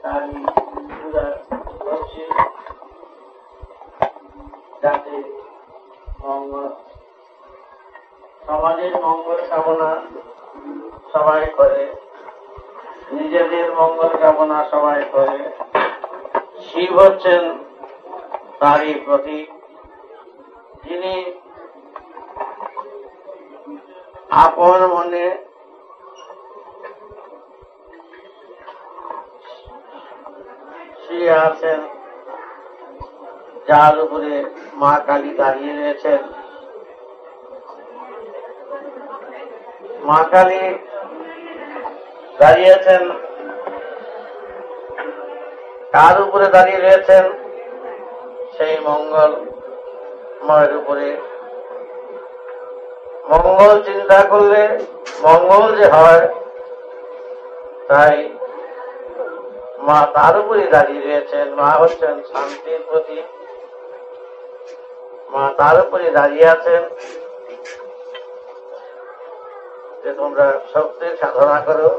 তারই পূজা করছি, যাতে মঙ্গল সমাজের মঙ্গল কামনা সবাই করে, নিজেদের মঙ্গল কামনা সবাই করে। শিব হচ্ছেন তারই প্রতীক, যিনি আপন মনে শুয়ে আছেন, যার উপরে মা কালী দাঁড়িয়ে রয়েছেন। মা কালী দাঁড়িয়েছেন, কার উপরে দাঁড়িয়ে রয়েছেন? সেই মঙ্গলময়ের উপরে। মঙ্গল চিন্তা করলে মঙ্গল যে হয়, তাই মা তার উপরে দাঁড়িয়ে রয়েছেন। মা হচ্ছেন শান্তির প্রতীক, মা তার উপরে দাঁড়িয়ে আছেন যে তোমরা শক্তির সাধনা করো,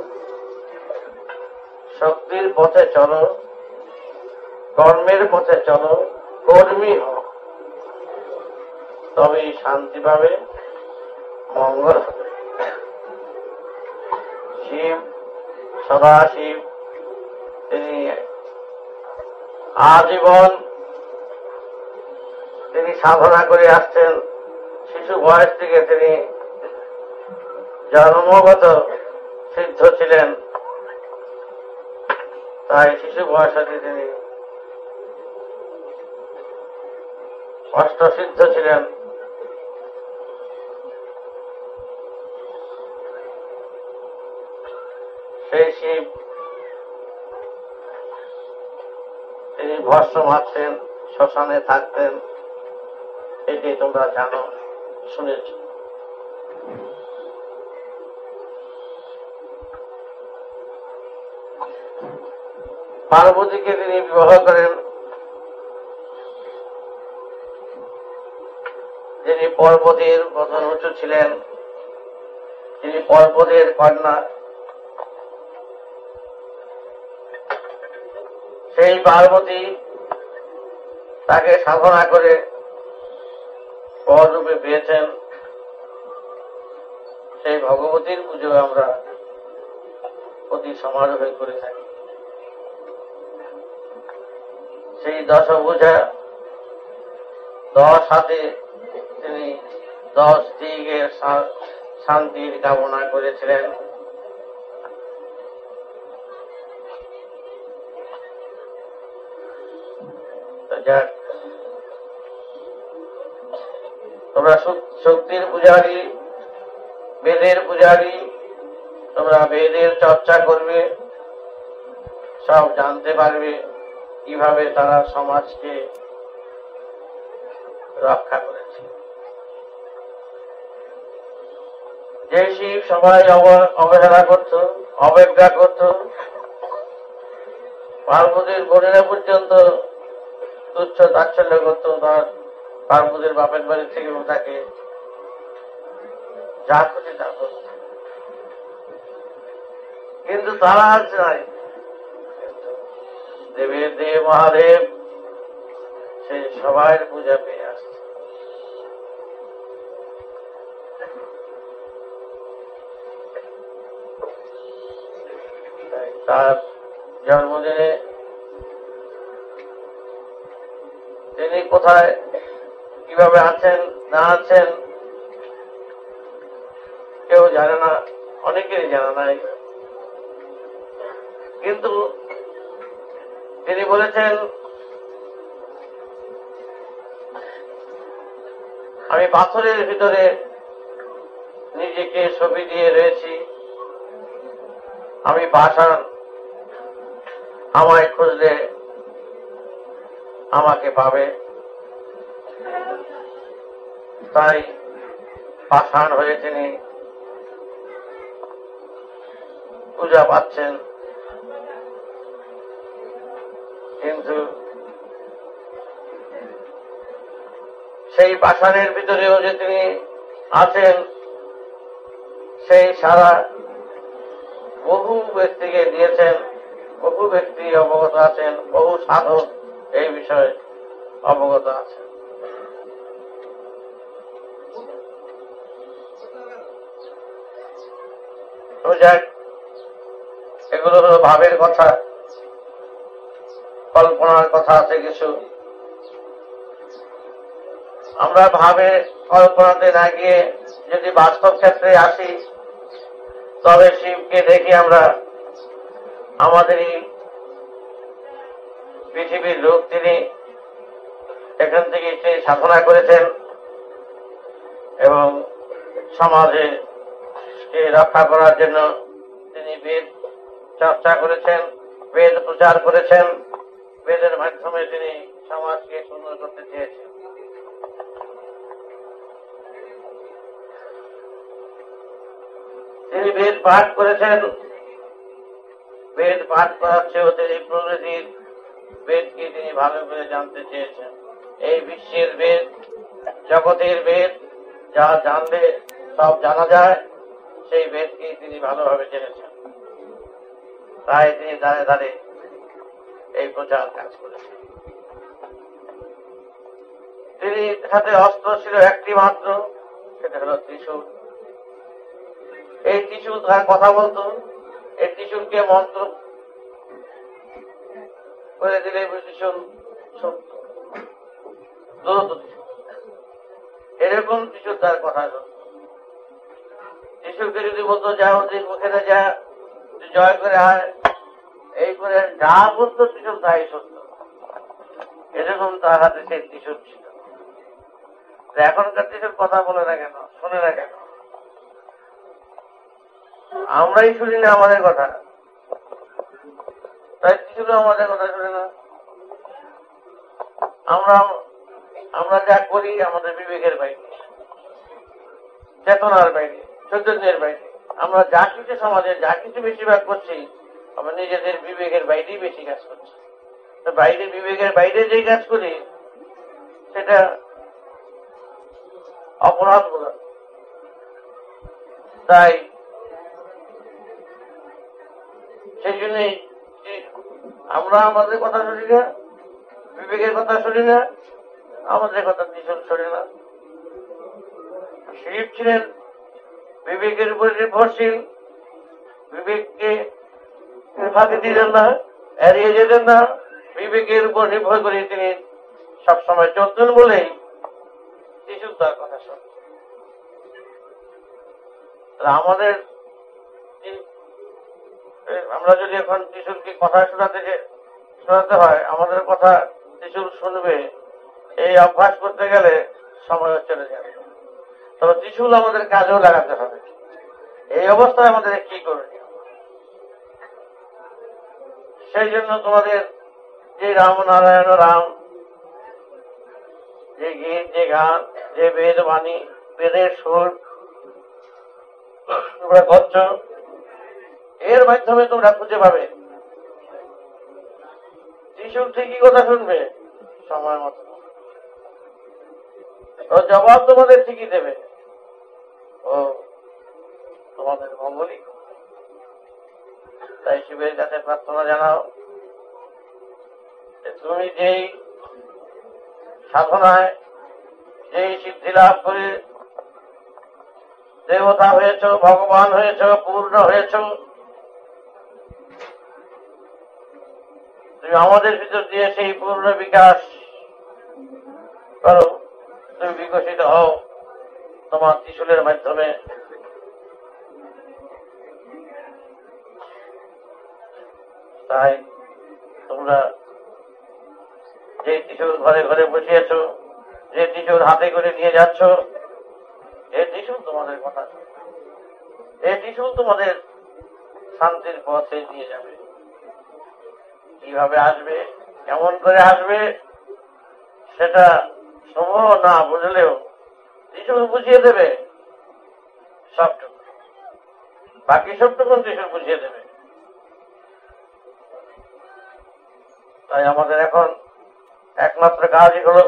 শক্তির পথে চলো, কর্মের পথে চলো, কর্মী হও, তবেই শান্তি পাবে, মঙ্গল হবে। শিব, সদাশিব, তিনি আজীবন তিনি সাধনা করে আসছেন। শিশু বয়স থেকে তিনি জন্মগত সিদ্ধ ছিলেন, তাই শিশু বয়সে তিনি অষ্টসিদ্ধ ছিলেন। সেই শিব তিনি ভস্ম মারতেন, শ্মশানে থাকতেন, এটি তোমরা জানো, শুনেছ। পার্বতীকে তিনি বিবাহ করেন, যিনি পর্বতের প্রধান উঁচু ছিলেন, তিনি পর্বতের কন্যা। সেই পার্বতী তাকে সাধনা করে পররূপে পেয়েছেন। সেই ভগবতীর পুজো আমরা প্রতি সমারোহে করে থাকি। সেই দশভুজা 10 হাতে তিনি 10 দিকের শান্তির কামনা করেছিলেন। তোমরা শক্তির পূজারী, বেদের পূজারী, তোমরা বেদের চর্চা করবে, সব জানতে পারবে কিভাবে তারা সমাজকে রক্ষা করেছে। যে শিব সবাই অবহেলা করত, অবজ্ঞা করত, পার্বতীর বোনেরা পর্যন্ত তুচ্ছ তাচ্ছল্য করত, তার পার্বতীর বাপের বাড়ি থেকে তাকে যা খুশি তা করত, কিন্তু তারা আজ নাই। দেবের দেব মহাদেব সেই সবাই পূজা পেয়ে আসছে। তার জন্মদিনে তিনি কোথায় কিভাবে আছেন না আছেন কেউ জানে না, অনেকেরই জানা নাই, কিন্তু তিনি বলেছেন, আমি পাথরের ভিতরে নিজেকে ছবি দিয়ে রয়েছি, আমি পাষাণ, আমায় খুঁজলে আমাকে পাবে। তাই পাষাণ হয়ে তিনি পূজা পাচ্ছেন, কিন্তু সেই পাষাণের ভিতরেও যে তিনি আছেন, সেই সারা বহু ব্যক্তিকে দিয়েছেন বহু ব্যক্তি অবগত আছেন, বহু সাধক এই বিষয়ে অবগত আছেন। যাক, এগুলো হলো ভাবের কথা, কল্পনার কথা আছে কিছু। আমরা ভাবে কল্পনাতে না গিয়ে যদি বাস্তব ক্ষেত্রে আসি, তবে শিবকে দেখি আমরা আমাদেরই পৃথিবীর লোক। তিনি এখান থেকে সেই সাধনা করেছেন এবং সমাজে রক্ষা করার জন্য তিনি বেদ চর্চা করেছেন, বেদ প্রচার করেছেন। বেদের মাধ্যমে তিনি সমাজকে সুন্দর করতে চেয়েছেন। তিনি বেদ পাঠ করেছেন। বেদ পাঠ করার চেয়েও তিনি প্রকৃতির বেদকে তিনি ভালো করে জানতে চেয়েছেন। এই বিশ্বের বেদ, জগতের বেদ, যা জানলে সব জানা যায়, সেই বেদকে তিনি ভালোভাবে জেনেছেন। তাই তিনি দাঁড়ে দাঁড়ে এই প্রচার কাজ করেছেন। তিনি হাতে অস্ত্র ছিল একটি মাত্র, সেটা হল ত্রিশূল। এই ত্রিশূল তার কথা বলতো। এই ত্রিশূলকে মন্ত্র করে দিলে ত্রিশূল সত্য, এরকম ত্রিশূল তার কথা বলতো। ত্রিশূলকে যদি বলতো যা ওখানে যা জয় করে আয়, এই করে যা বলতো ত্রিশূল তাই সত্য। এরকম তার হাতে সেই ত্রিশূল ছিল। এখনকার ত্রিশূল কথা বলে না কেন, শোনে না কেন? আমরাই শুনি না আমাদের কথা, তাই ত্রিশূল আমাদের কথা শুনে না। আমরা যা করি আমাদের বিবেকের বাইরে, চেতনার বাইরে, চৈতন্যের বাইরে। আমরা যা কিছু সমাজে যা কিছু বেশিরভাগ করছি, আমরা নিজেদের বিবেকের বাইরেই বেশি কাজ করছি। তো বাইরে বিবেকের বাইরে যে কাজ করি সেটা অপরাধ বলা। তাই সেই জন্যই আমরা আমাদের কথা শুনি না, বিবেকের কথা শুনি না, আমাদের কথা ত্রিশূল শুনি না। শিব ছিলেন বিবেকের উপর নির্ভরশীল। বিবেককে ফাঁকি দিলেন না, এড়িয়ে যেতেন না। বিবেকের উপর নির্ভর করে তিনি সবসময় চলতেন বলেই ত্রিশূল তার কথা শুনতেন। আমাদের আমরা যদি এখন ত্রিশূলকে কথা শোনাতে হয়, আমাদের কথা ত্রিশূল শুনবে, এই অভ্যাস করতে গেলে সময় চলে যাবে। তবে ত্রিশূল আমাদের কাজেও লাগাতে হবে। এই অবস্থায় আমাদের কি করণীয়? সেই জন্য তোমাদের যে রাম নারায়ণ রাম, যে গীত, যে গান, যে বেদ বাণী, বেদের সুর তোমরা করছ, এর মাধ্যমে তোমরা খুঁজে পাবে ত্রিশূল ঠিকই কথা শুনবে, সময় মতো ও জবাব তোমাদের ঠিকই দেবে, ও তোমাদের মঙ্গলই। তাই শিবের কাছে প্রার্থনা জানাও যে তুমি যেই সাধনায়, যেই সিদ্ধি লাভ করে দেবতা হয়েছ, ভগবান হয়েছ, পূর্ণ হয়েছ, তুমি আমাদের ভিতর দিয়ে সেই পূর্ণ বিকাশ করো। তুমি বিকশিত হও তোমার ত্রিশূলের মাধ্যমে। তাই তোমরা যে ত্রিশূল ঘরে ঘরে বসিয়েছ, যে ত্রিশূল হাতে করে নিয়ে যাচ্ছ, এই ত্রিশূল তোমাদের কথা, এই ত্রিশূল তোমাদের শান্তির পথে নিয়ে যাবে। কিভাবে আসবে, কেমন করে আসবে, সেটা সমূহ না বুঝলেও ত্রিশূল বুঝিয়ে দেবে সবটুকু, বাকি সবটুকু ত্রিশূল বুঝিয়ে দেবে। তাই আমাদের এখন একমাত্র কাজই হল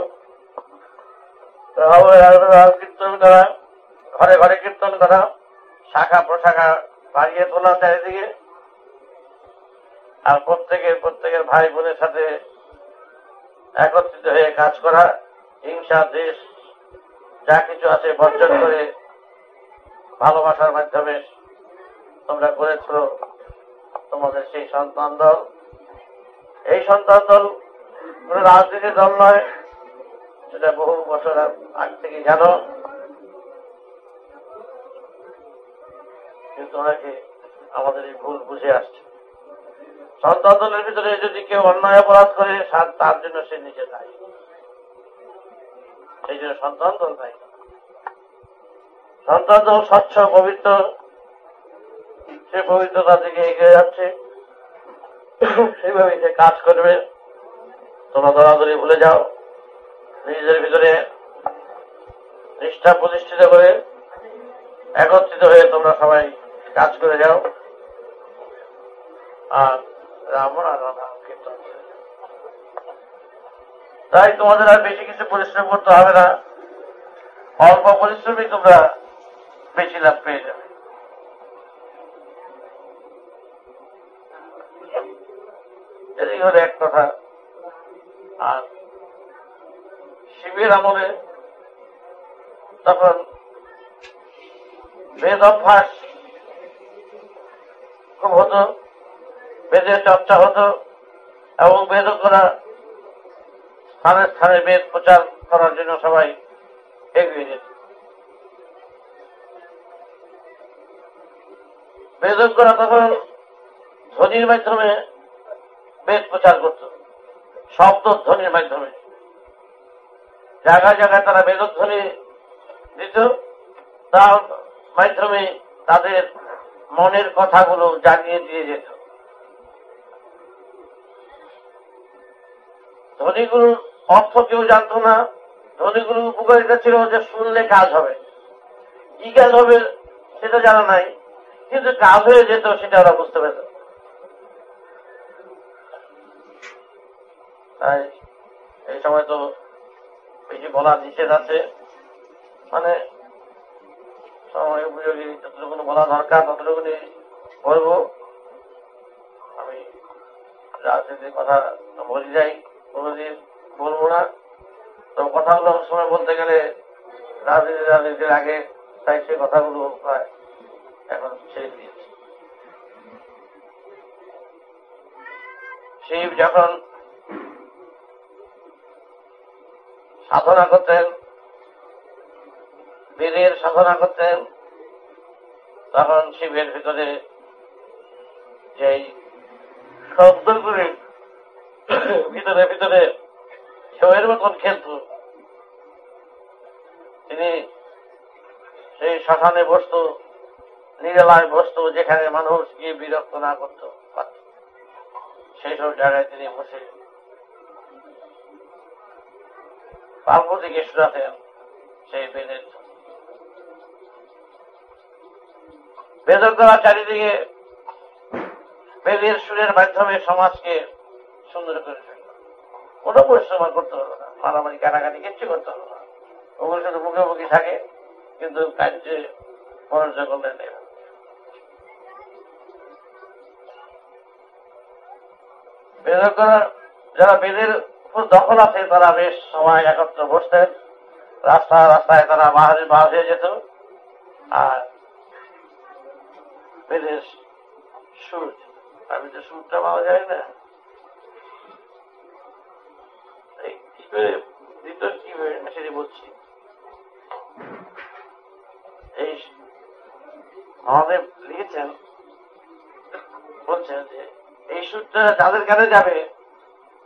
কীর্তন করা, ঘরে ঘরে কীর্তন করা, শাখা প্রশাখা বাড়িয়ে তোলা চারিদিকে, আর প্রত্যেকের ভাই বোনের সাথে একত্রিত হয়ে কাজ করা, হিংসা দেশ যা কিছু আছে বর্জন করে ভালোবাসার মাধ্যমে তোমরা করেছ তোমাদের সেই সন্তান দল। এই সন্তান দল কোন রাজনীতির দল নয়, সেটা বহু বছর আগ থেকে জানো, কিন্তু অনেকে আমাদের এই ভুল বুঝে আসছে। সন্তান দলের ভিতরে যদি কেউ অন্যায় অপরাধ করে তার জন্য সে নিজে দায়ী, সেই জন্য সন্তান দল দায়ী। সন্তান দল স্বচ্ছ পবিত্র, সে পবিত্রতা দিকে এগিয়ে যাচ্ছে, সেইভাবে সে কাজ করবে। তোমরা দলাদলি ভুলে যাও, নিজেদের ভিতরে নিষ্ঠা প্রতিষ্ঠিত করে একত্রিত হয়ে তোমরা সবাই কাজ করে যাও। আর রাম রাম কীর্তন করে, তাই তোমাদের আর বেশি কিছু পরিশ্রম করতে হবে না, অল্প পরিশ্রমই তোমরা বেশি লাভ পেয়ে যাবে। এই হলো এক কথা। আর শিবের আমলে তখন বেদ অভ্যাস খুব হতো, বেদের চর্চা হতো, এবং বেদজ্ঞরা স্থানে স্থানে বেদ প্রচার করার জন্য সবাই এগিয়ে যেত। বেদজ্ঞরা তখন ধ্বনির মাধ্যমে বেদ প্রচার করত, শব্দ ধ্বনির মাধ্যমে। জায়গায় জায়গায় তারা বেদধ্বনি দিত, তার মাধ্যমে তাদের মনের কথাগুলো জানিয়ে দিয়ে যেত। ধ্বনিগুলোর অর্থ কেউ জানত না, ধ্বনিগুলোর উপকারিতা ছিল যে শুনলে কাজ হবে, কি কাজ হবে সেটা জানা নাই, কিন্তু কাজ হয়ে যেত সেটা ওরা বুঝতে পেরেছ। তাই এই সময় তো বেশি বলা নিষেধ আছে, মানে সময় উপযোগী যতটুকু বলা দরকার ততটুকুনি বলব। আমি রাজনীতির কথা বলি যাই, কোনদিন বলবো না, তো কথাগুলো সময় বলতে গেলে রাজনীতির আগে, তাই সে কথাগুলো প্রায় এখন ছেড়ে দিয়েছি। শিব যখন সাধনা করতেন, বেদের সাধনা করতেন, তখন শিবের ভিতরে যেই শব্দগুলি ভিতরে ভিতরে ঢেউয়ের মতন খেলত, তিনি সেই শ্মশানে বসত, নিরালায় বসত, যেখানে মানুষ গিয়ে বিরক্ত না করত, সেই সব জায়গায় তিনি বসে পার্বতীকে শোনাতেন সেই বেদের। বেদজ্ঞরা চারিদিকে বেদের সুরের মাধ্যমে সমাজকে সুন্দর করে ফেলল। কোনো পরিশ্রম করতে হলো না, মারামারি কাটাকাটি কিচ্ছু করতে হলো না, ওগুলো শুধু মুখোমুখি থাকে, কিন্তু কার্যে মনোযোগ করলেন নেই। বেদজ্ঞরা যারা বেদের উপর দখল আছে তারা বেশ সময় একত্র বসতেন, রাস্তায় তারা বার হয়ে যেত, আর বেদের সুর, আমি তো সুরটা পাওয়া যায় না, কি করে দিত কিভাবে সেটি বলছি। এই মহাদেব লিখেছেন, বলছেন যে এই সুরটা যাদের কাছে যাবে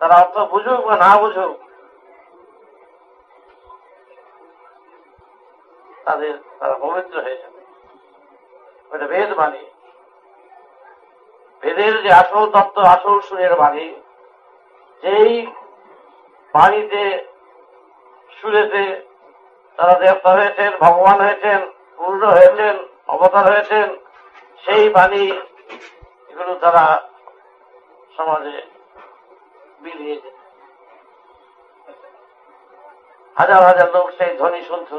তারা অর্থ বুঝুক বা না বুঝুক, তারা পবিত্র হয়ে যাবে। ওটা বেদ বাণী, বেদের যে আসল তত্ত্ব, আসল সুরের বাণী, যেই বাণীতে সুরেতে তারা দেবতা হয়েছেন, ভগবান হয়েছেন, পূর্ণ হয়েছেন, অবতার হয়েছেন, সেই বাণী এগুলো তারা সমাজে বিলিয়ে যেত। হাজার হাজার লোক সেই ধ্বনি শুনত,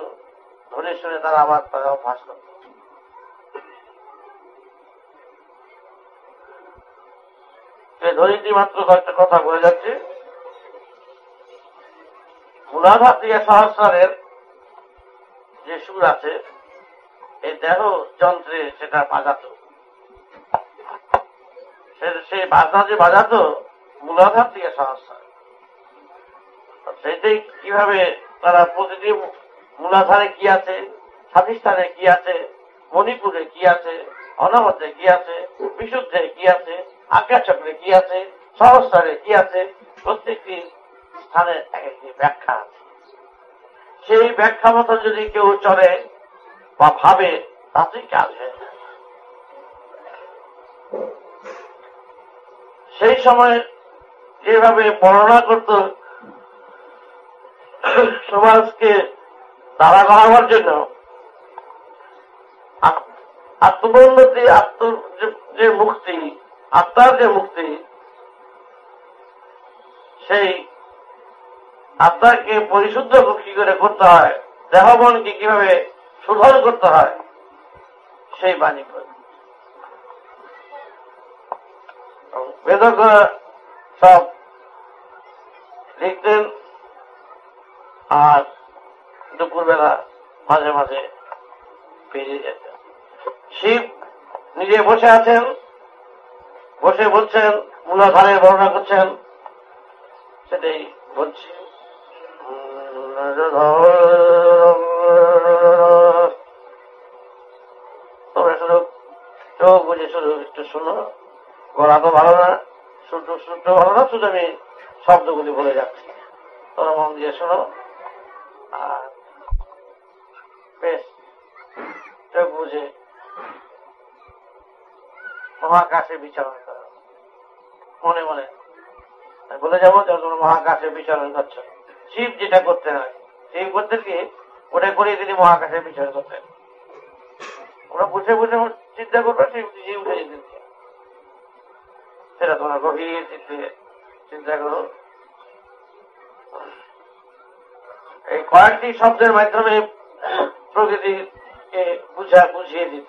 ধ্বনি শুনে তারা আবার তারা অভ্যাস করত। ধরিত্রী মাত্র কয়েকটা কথা বলে যাচ্ছে। মূলাধার থেকে সহস্রের যে সুর আছে, এই দেহ যন্ত্রে সেটা বাজাতো, সেই বাজনা যে বাজাতো মূলাধার থেকে সহস্র, সেটাই কিভাবে তারা প্রতিটি মূলাধারে কি আছে, স্বাধিষ্ঠানে কি আছে, মণিপুরে কি আছে, অনাহতে কি আছে, বিশুদ্ধে কি আছে, আজ্ঞাচক্রে কি আছে, সহস্রে কি আছে, প্রত্যেকটি স্থানের এক একটি ব্যাখ্যা আছে। সেই ব্যাখ্যা মতো যদি কেউ চলে বা ভাবে তাতেই কাজ হয়ে যায়। সেই সময় যেভাবে বর্ণনা করত সমাজকে দাঁড়া করাবার জন্য, আত্মোন্নতি, যে মুক্তি, আত্মার যে মুক্তি, সেই আত্মাকে পরিশুদ্ধ কি করে করতে হয়, দেহমনকে কিভাবে শোধন করতে হয়, সেই বাণী করে বেদজ্ঞরা সব লিখতেন। আর দুপুরবেলা মাঝে মাঝে বেরিয়ে যেতেন। শিব নিজে বসে আছেন, বসে বলছেন, মূলাধারে বর্ণনা করছেন, সেটাই বলছি। তোমরা শুধু চোখ বুঝে শুধু একটু শুনো, গলা তো ভালো না, শুনতে ভালো না, শুধু আমি শব্দগুলি বলে যাচ্ছি, তোমরা মন দিয়ে শোনো। আর বেশ চোখ বুঝে মহাকাশে বিচরণ করো, মনে মনে বলে যাবো যে তোমরা মহাকাশে বিচরণ করছো। শিব যেটা করতেন, শিব করতেন কি, ওটা করে তিনি মহাকাশে বিচরণ করতেন। ওরা বসে বসে চিন্তা করবে, শিব নিজে উঠে যেতেন। সেটা তোমরা গভীর চিন্তা করো। এই কয়েকটি শব্দের মাধ্যমে প্রকৃতিকে বুঝিয়ে দিত।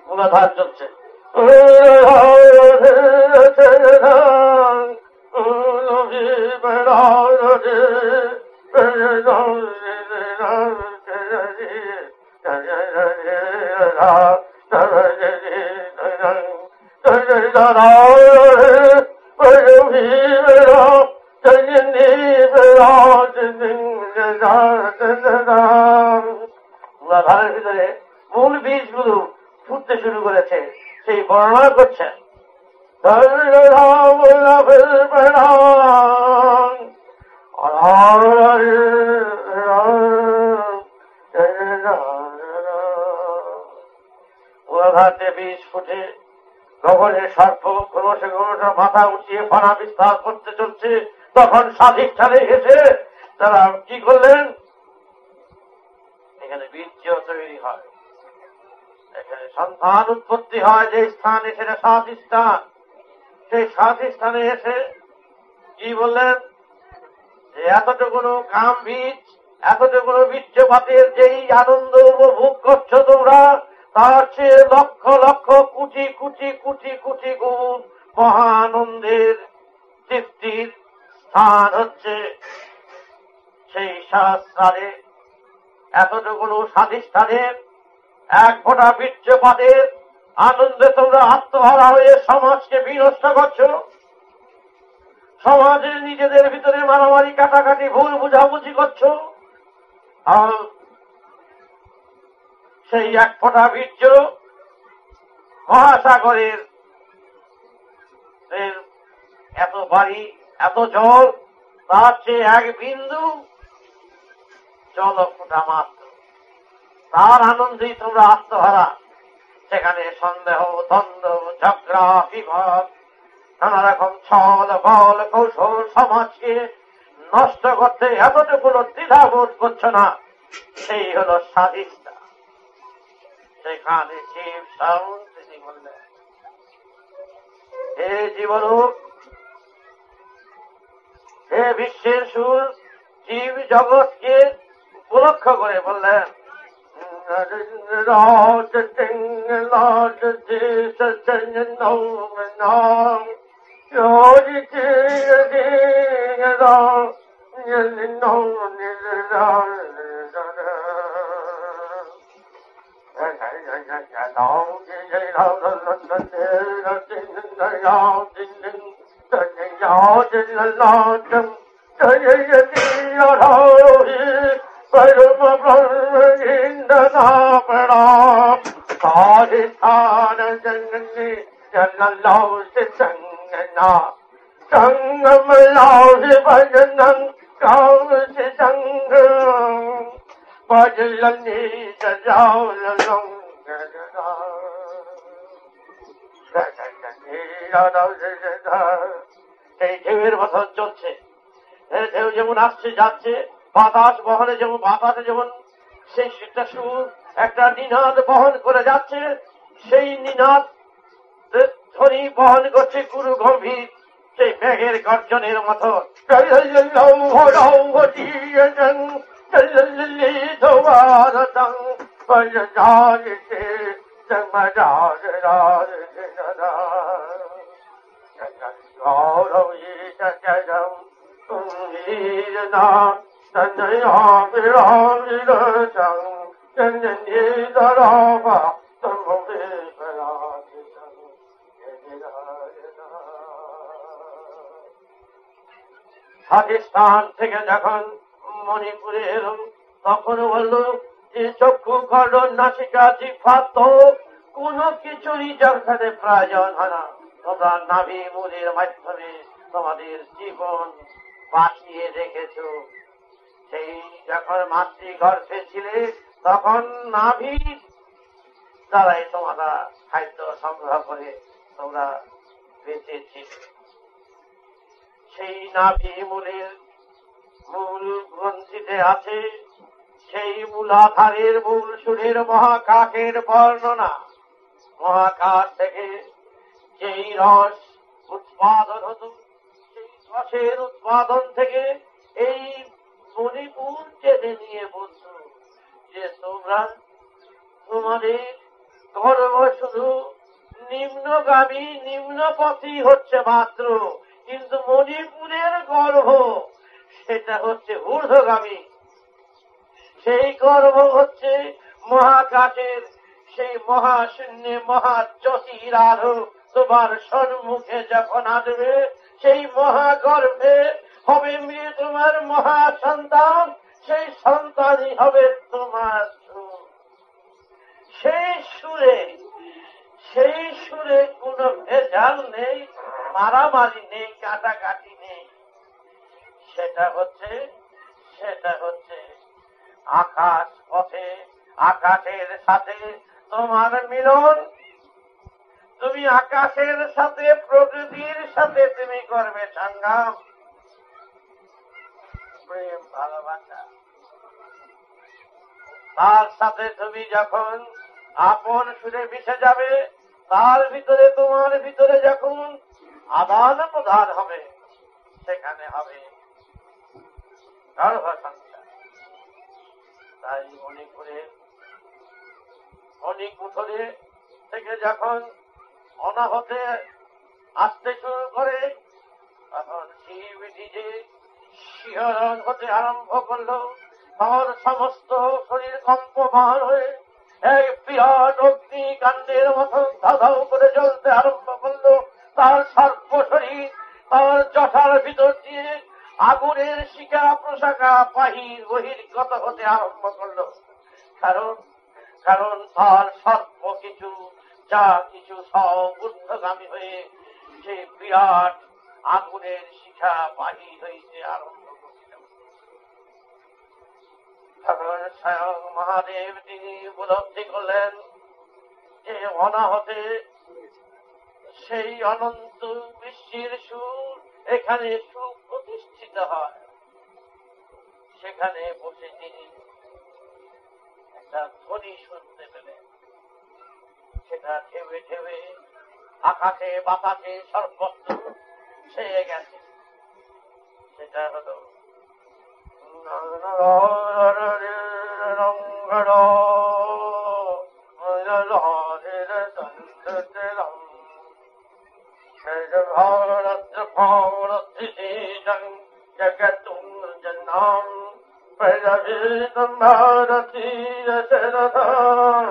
মূলাধার চলছে, মূলাধারের ভিতরে মূল বীজগুলো ফুটতে শুরু করেছে, সেই বর্ণনা করছেন। মূলাধারে বীজ ফুটে গগনের সর্প ক্রমশ ক্রমশ মাথা উঠিয়ে ফানা বিস্তার করতে চলছে। তখন স্বাধিষ্ঠানে এসে তারা কি করলেন, এখানে বীর্য তৈরি হয়, এখানে সন্তান উৎপত্তি হয়। যে স্থানে সেটা স্বাধিষ্ঠান, সেই স্বাধিষ্ঠানে এসে কি বললেন, যে এতটুকুনো কাম বীজ, এতটুকুনো বীর্যপাতের যেই আনন্দ উপভোগ করছো তোমরা, তার চেয়ে লক্ষ লক্ষ কোটি কোটি কোটি কোটি গুণ মহা আনন্দের তৃপ্তির স্থান হচ্ছে সেই সহস্রারে। এতটুকুনো স্বাধিষ্ঠানের এক ফোঁটা বীর্যপাতের আনন্দে তোমরা আত্মহারা হয়ে সমাজকে বিনষ্ট করছো। সমাজে নিজেদের ভিতরে মারামারি কাটাকাটি ভুল বুঝাবুঝি করছো, আর সেই এক ফোঁটা বীর্য মহাসাগরের এত বাড়ি এত জল, তার চেয়ে এক বিন্দু জল ফোঁটা মাত্র, তার আনন্দেই তোমরা আত্মহারা। সেখানে সন্দেহ, দ্বন্দ্ব, ঝগড়া, বিভাগ, নানা রকম ছল বল কৌশল সমাজকে নষ্ট করতে এতটুকু দ্বিধা বোধ করছ না, সেই হল স্বাধীনতা। সেখানে শিব সাউন তিনি বললেন, হে জীবরূপ, হে বিশ্বের সুর, জীব জগৎকে উপলক্ষ করে বললেন, এই ঢেউয়ের বছর চলছে, ঢেউ যেমন আসছে যাচ্ছে, বাতাস বহনে যেমন বাতাসে যেমন সেই একটা সুর একটা নিনাদ বহন করে যাচ্ছে, সেই নিনাদ ধ্বনি বহন করছে গুরু গম্ভীর সেই মেঘের গর্জনের মতো। পাকিস্তান থেকে যখন মণিপুরে এলো, তখন বলল যে চক্ষু খণ্ডন নাসিকা জিহ্বা তো কোনো কিছুরই যেখানে প্রয়োজন হয় না, তোমরা নাভি মূলের মাধ্যমে তোমাদের জীবন বাঁচিয়ে রেখেছ। সেই যখন মাতৃগর্ভে ছিলে তখন নাভি দ্বারাই তোমরা খাদ্য সংগ্রহ করে তোমরা বেঁচেছিলে। সেই নাভি মূলের মূল গ্রন্থিতে আছে সেই মূলাধারের মূল সুরের মহাকাশের বর্ণনা। মহাকাশ থেকে যেই রস উৎপাদন হতো, সেই রসের উৎপাদন থেকে এই মণিপুর চেনে নিয়ে বলত যে তোমরা তোমাদের গর্ব শুধু নিম্নগামী নিম্নপথী হচ্ছে মাত্র, কিন্তু মণিপুরের গর্ভ সেটা হচ্ছে ঊর্ধ্বগামী। সেই গর্ভ হচ্ছে মহাকাশের সেই মহাশূন্যে মহাজ্যোতির আলো তোমার সম্মুখে যখন আসবে, সেই মহাগর্ভে হবে মেয়ে তোমার মহাসন্তান, সেই সন্তানই হবে তোমার সুর। সেই সুরে কোনো ভেজাল নেই, মারামারি নেই, কাটাকাটি নেই। সেটা হচ্ছে আকাশ পথে আকাশের সাথে তোমার মিলন। তুমি আকাশের সাথে প্রকৃতির সাথে তুমি করবে সংগ্রাম, প্রেম ভালোবাসা। তার সাথে তুমি যখন আপন সুরে মিশে যাবে, তার ভিতরে তোমার ভিতরে যখন আদান প্রদান হবে, সেখানে হবে গর্ভসংসার। তাই মণিপুরে থেকে যখন অনাহতে আসতে শুরু করে, তখন শিব নিজে শিহরণ হতে আরম্ভ করল। তার সমস্ত শরীর কম্পমান হয়ে এক বিরাট অগ্নিকাণ্ডের মতো ধাঁধাও করে জ্বলতে আরম্ভ করল। তার সর্ব শরীর তার জটার ভিতর দিয়ে আগুনের শিখা প্রশাখা বহির্গত হতে আরম্ভ করল। কারণ কারণ তার সর্ব কিছু যা কিছু সব ঊর্ধ্বগামী হয়ে যে বিরাট আগুনের শিখা বাহির হইতে আরম্ভ করিল। তখন স্বয়ং মহাদেব তিনি উপলব্ধি করলেন যে অনাহতে সেই অনন্ত বিশ্বের সুর এখানে সুপ্রতিষ্ঠিত হয়। সেখানে বসে তিনি একটা ধ্বনি শুনতে পেলেন। সেটা ঢেবে ঢেবে আকাশে বাতাসে সর্বত্র ছেয়ে গেছে। সেটা হলো জগতুম জন্নাম প্রজবিতম ভারতীয় শরধাম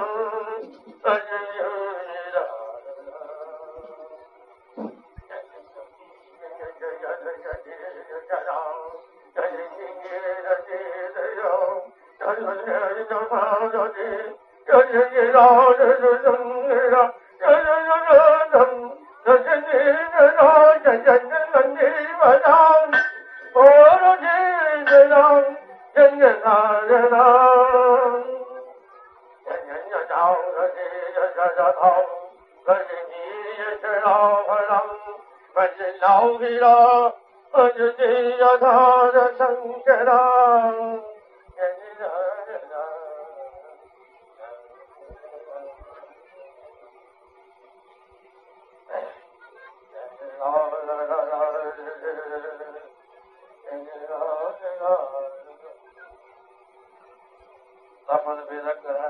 তখন বেদকরা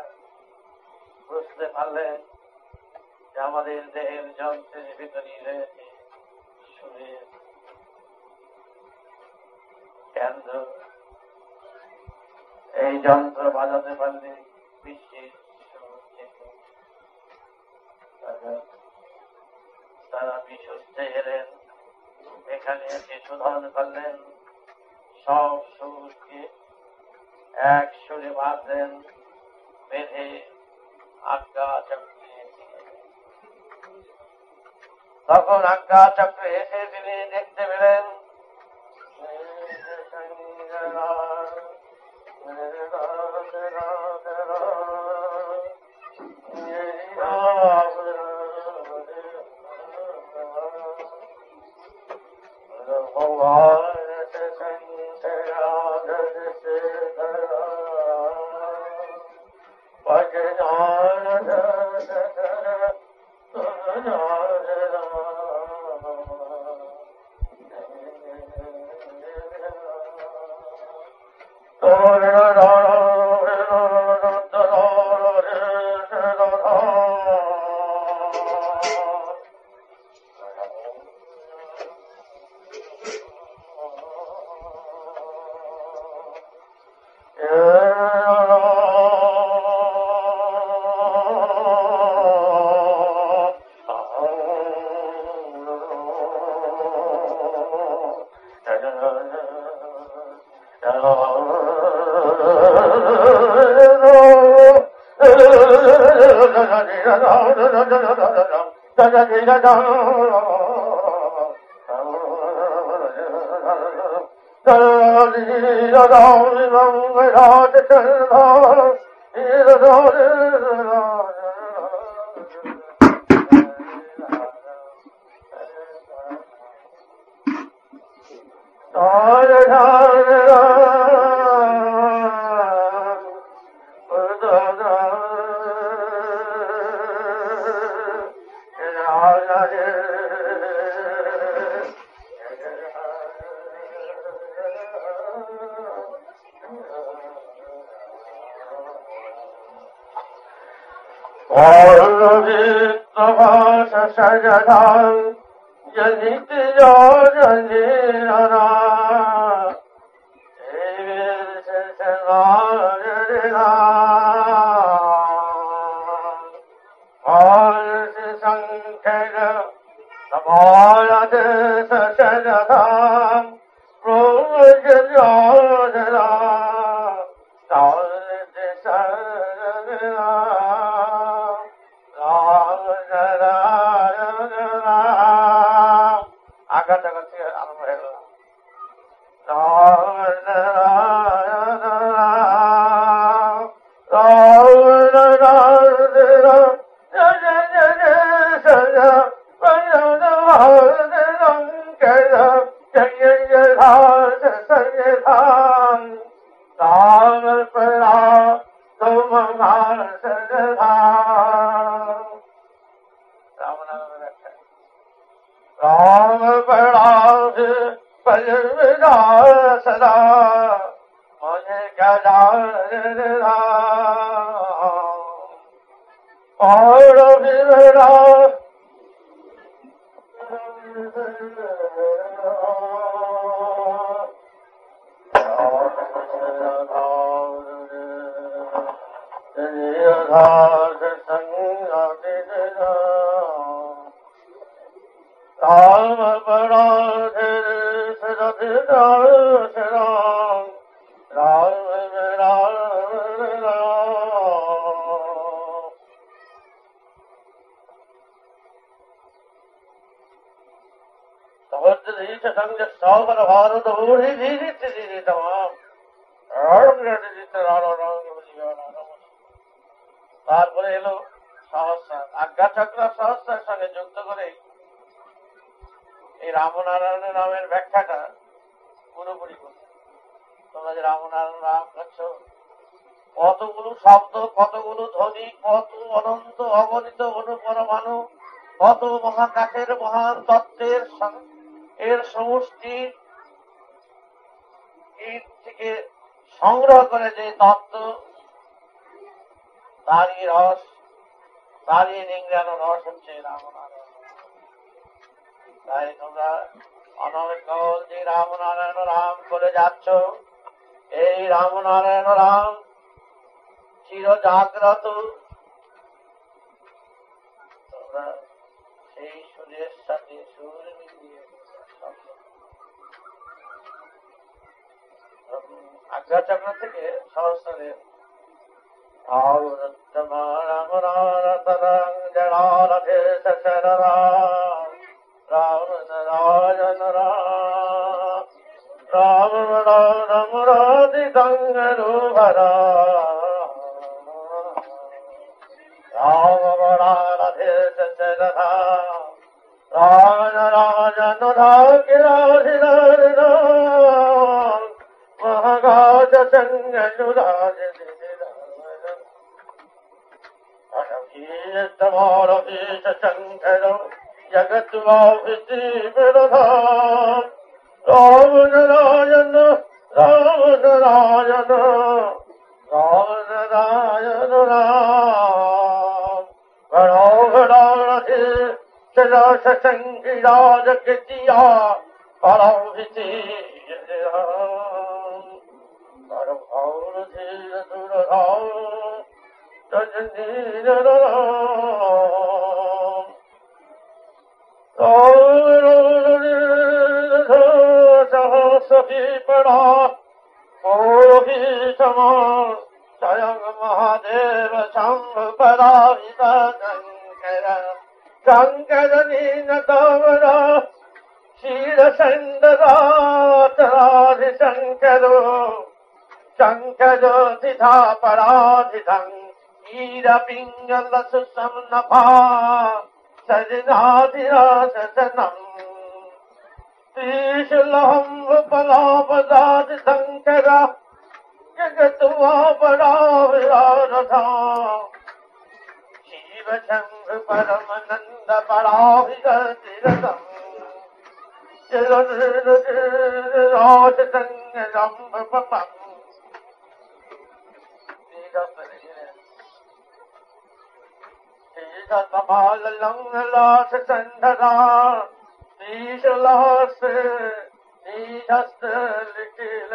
বুঝতে পারলেন যে আমাদের দেহের যন্ত্রের ভিতরেই রয়েছে সুরের কেন্দ্র। এই যন্ত্র বাজাতে পারলে বিশ্বের তারা বিশুদ্ধে এলেন, এখানে এসে শোধন করলেন, সব সুরকে এক সুরে বাঁধলেন, বেঁধে আজ্ঞা চক্রে। তখন আজ্ঞা চক্রে এসে তিনি দেখতে পেলেন আগাছাগাছি আরম্ভ হয়ে গেল। राम बड़ा सदा मुझे क्या जान और मेरा राम बड़ा भारत तमाम তারপরে এলো সহস্রার আজ্ঞাচক্র সহস্রার সঙ্গে যুক্ত করে এই রামনারায়ণ নামের ব্যাখ্যাটা পুরোপুরি করছে। তোমরা যে রামনারায়ণ রাম করছো, কতগুলো শব্দ, কতগুলো ধ্বনি, কত অনন্ত অগণিত অনুপরমাণু, কত মহাকাশের মহান তত্ত্বের এর সমষ্টি থেকে সংগ্রহ করে যে তত্ত্ব, তারই রস, তারই নিংড়ানো রস হচ্ছে রামনারায়ণ। তাই তোমরা অনর্গল যে রামনারায়ণ রাম করে যাচ্ছ, এই রামনারায়ণ রাম চির জাগ্রত। তোমরা সেই সুরের সাথে সুর মিলিয়ে আজ্ঞাচক্র থেকে সহস্রের রাম নারায়ণ রাম রাম রাম রাধি গঙ্গরু ভরা রাম রাধে রাধা রাম নারায়ণ রাম মহাগাজ সঙ্গনুরাজ अनभीतमारभीत शंकर जगत वाभिति विरधाम राम नारायण राम नारायण राम नारायण राम बड़ा बड़ा रथे चला संगिराज किया पराभिति परम भाव धीर दुर्धाम सभी पड़ा समान स्वयं महादेव शंभ परावित शंकर शंकर नीन तवरा क्षीर संदराधि शंकरो शंकर सिधा पराधिधं वीरपिंगल सुसमनभा सजनाधिरासनम त्रिशूलहं पलापदादि शंकर जगत्वा बड़ा विराधा शिव शंभ परमानंद पराभिगतिरतम राज संगम पपम कपाल लंगलास संधरा नीशलास नीशस्त लिखिल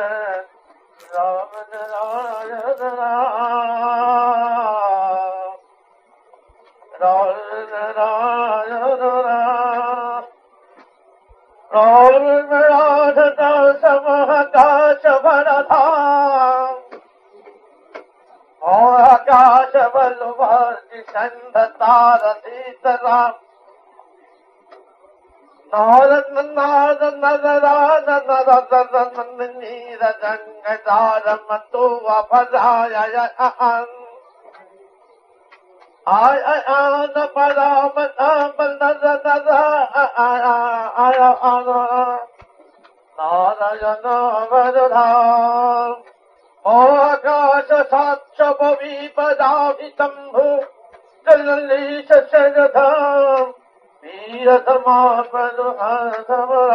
राम नारायण राम नारायण राम राम राधता समहता वरधाम आकाश बलवर्ति संध तारतीतराम नारद नारद नरदान नरद नीरजंग दारम तो अपराय आय आन पराम नाम नर नर आय आन नारायण वरधाम आकाश साक्ष विपदाभितम्भु जललीश शरधाम वीरधर्मापद धमरा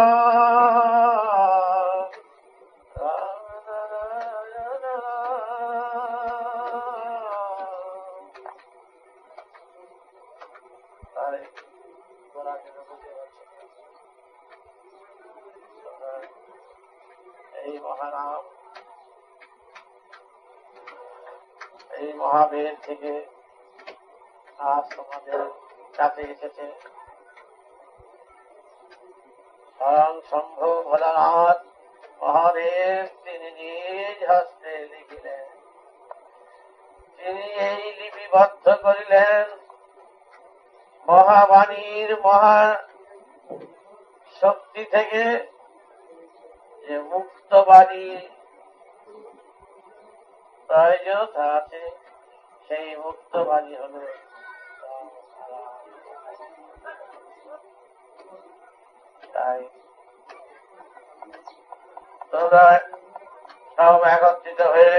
এই মহানাম এই মহাবীর থেকে আজ তোমাদের কাছে এসেছে স্বয়ং শম্ভু ভোলানাথ মহাদেব। তিনি নিজ হস্তে লিখিলেন, তিনি এই লিপিবদ্ধ করিলেন মহাবাণীর মহা শক্তি থেকে, যে মুক্ত বাণী প্রয়োজনীয়তা আছে, সেই মুক্ত বাণী হল তাই তোমরা সব একত্রিত হয়ে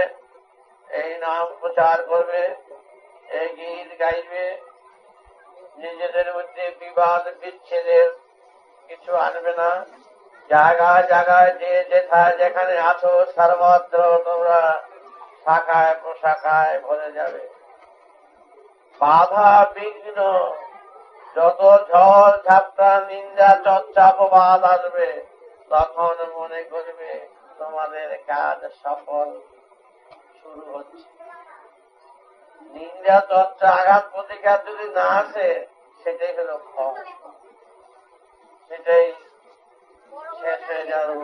এই নাম প্রচার করবে, এই গীত গাইবে, নিজেদের মধ্যে বিবাদ বিচ্ছেদের কিছু আনবে না। জায়গায় জায়গায় যে যেথায় যেখানে আছো সর্বত্র তোমরা শাখায় প্রশাখায় ভরে যাবে। বাধা বিঘ্ন যত ঝড় ঝাপটা নিন্দা চর্চা অপবাদ আসবে, তখন মনে করবে তোমাদের কাজ সফল শুরু হচ্ছে। নিন্দা চর্চা আঘাত প্রতিঘাত যদি না আসে, সেটাই হলো ফল, সেটাই শেষ হয়ে যাবে।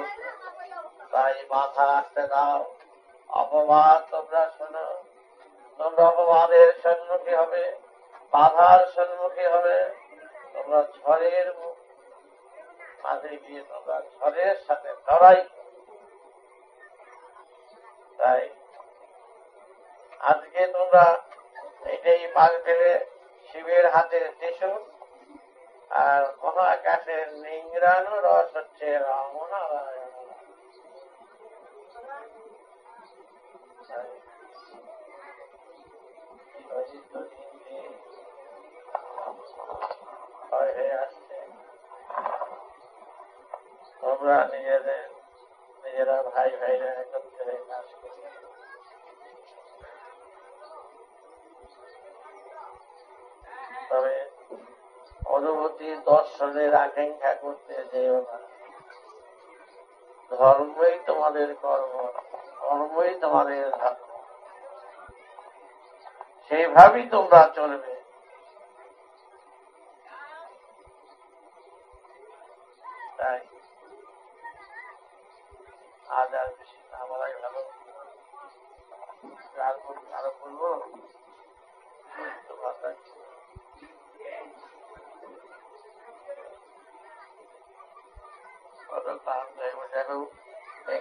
তাই মাথা রাখতে দাও। অপবাদ তোমরা শোনো, তোমরা অপবাদের সম্মুখী হবে, বাধার সম্মুখী হবে। তোমরা ঝড়ের মাঝে গিয়ে তোমরা ঝড়ের সাথে লড়াই। তাই আজকে তোমরা এটাই পাল পেলে শিবের হাতে ত্রিশূল আর মহাকাশের নিংড়ানো রস হচ্ছে রামনারায়ণ। আসছে তোমরা নিজেরা ভাই ভাইরা একত্রে হয়ে কাজ করবে। তবে অনুভূতি দর্শনের আকাঙ্ক্ষা করতে যেও না। ধর্মই তোমাদের কর্ম, কর্মই তোমাদের ধর্ম, সেইভাবেই তোমরা চলবে। তাই আজ আর বেশি না বলাই ভালো। আরো বলবো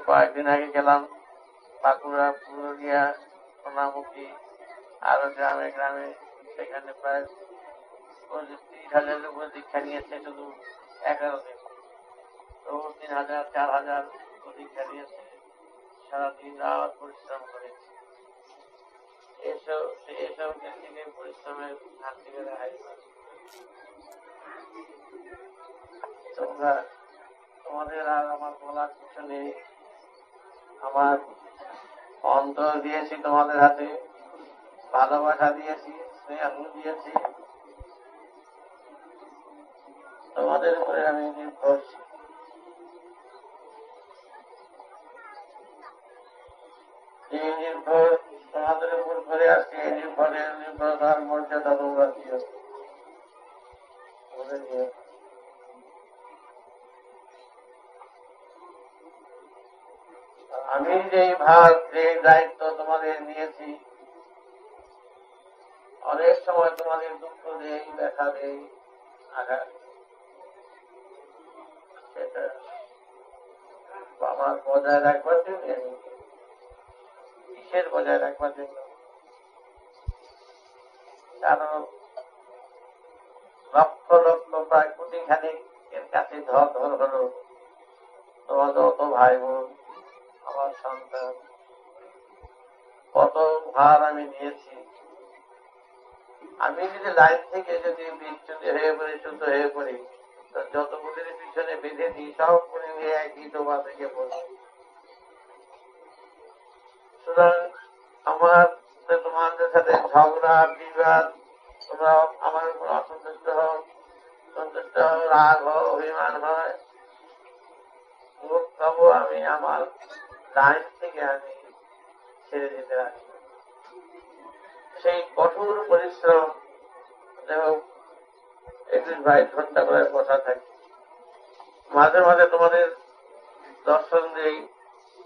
কয়েকদিন আগে গেলাম বাঁকুড়া, পুরুলিয়া, সোনামুখী, আরো গ্রামে গ্রামে। সেখানে প্রায় 30,000 উপরে দীক্ষা নিয়েছে শুধু 11 দিন। তো 3,000 4,000 দীক্ষা নিয়েছে, সারাদিন রাত পরিশ্রম করেছে। এসব থেকে পরিশ্রমের হাত থেকে রেহাই পাবে। তোমরা তোমাদের আর আমার বলার কিছু নেই। আমার অন্তর দিয়েছি তোমাদের হাতে, ভালোবাসা দিয়েছি, স্নেহ দিয়েছি। তোমাদের উপরে আমি নির্ভরশীল। এই নির্ভর তোমাদের উপর করে আসছে, এই নির্ভরতার মর্যাদা তোমরা দিও। আমি যেই ভার, যে দায়িত্ব তোমাদের নিয়েছি, অনেক সময় তোমাদের দুঃখ দেই, ব্যথা দেই, আঘাত, সেটা আমার বজায় রাখবার জন্য, আমি কিসের বজায় রাখবার জন্য? কারণ লক্ষ লক্ষ প্রায় কোটি খানিক এর কাছে ধর ধর হলো তোমার যত ভাই বোন, আমার সন্তান, কত ভার আমি নিয়েছি। আমি যদি লাইন থেকে যদি বিচ্যুত হয়ে পড়ি, চ্যুত হয়ে পড়ি, যতগুলির পিছনে বেঁধে দিই সব করে নিয়ে একই ডোবা থেকে পড়ি। সুতরাং আমার তোমাদের সাথে ঝগড়া বিবাদ, তোমরা আমার উপর অসন্তুষ্ট হও, সন্তুষ্ট হও, রাগ হও, অভিমান হয়, তবু আমি আমার লাইন থেকে আমি ছেড়ে দিতে রাখি। সেই কঠোর পরিশ্রম, এবং 21-22 ঘন্টা করে বসা থাকি, মাঝে মাঝে তোমাদের দর্শন দেই,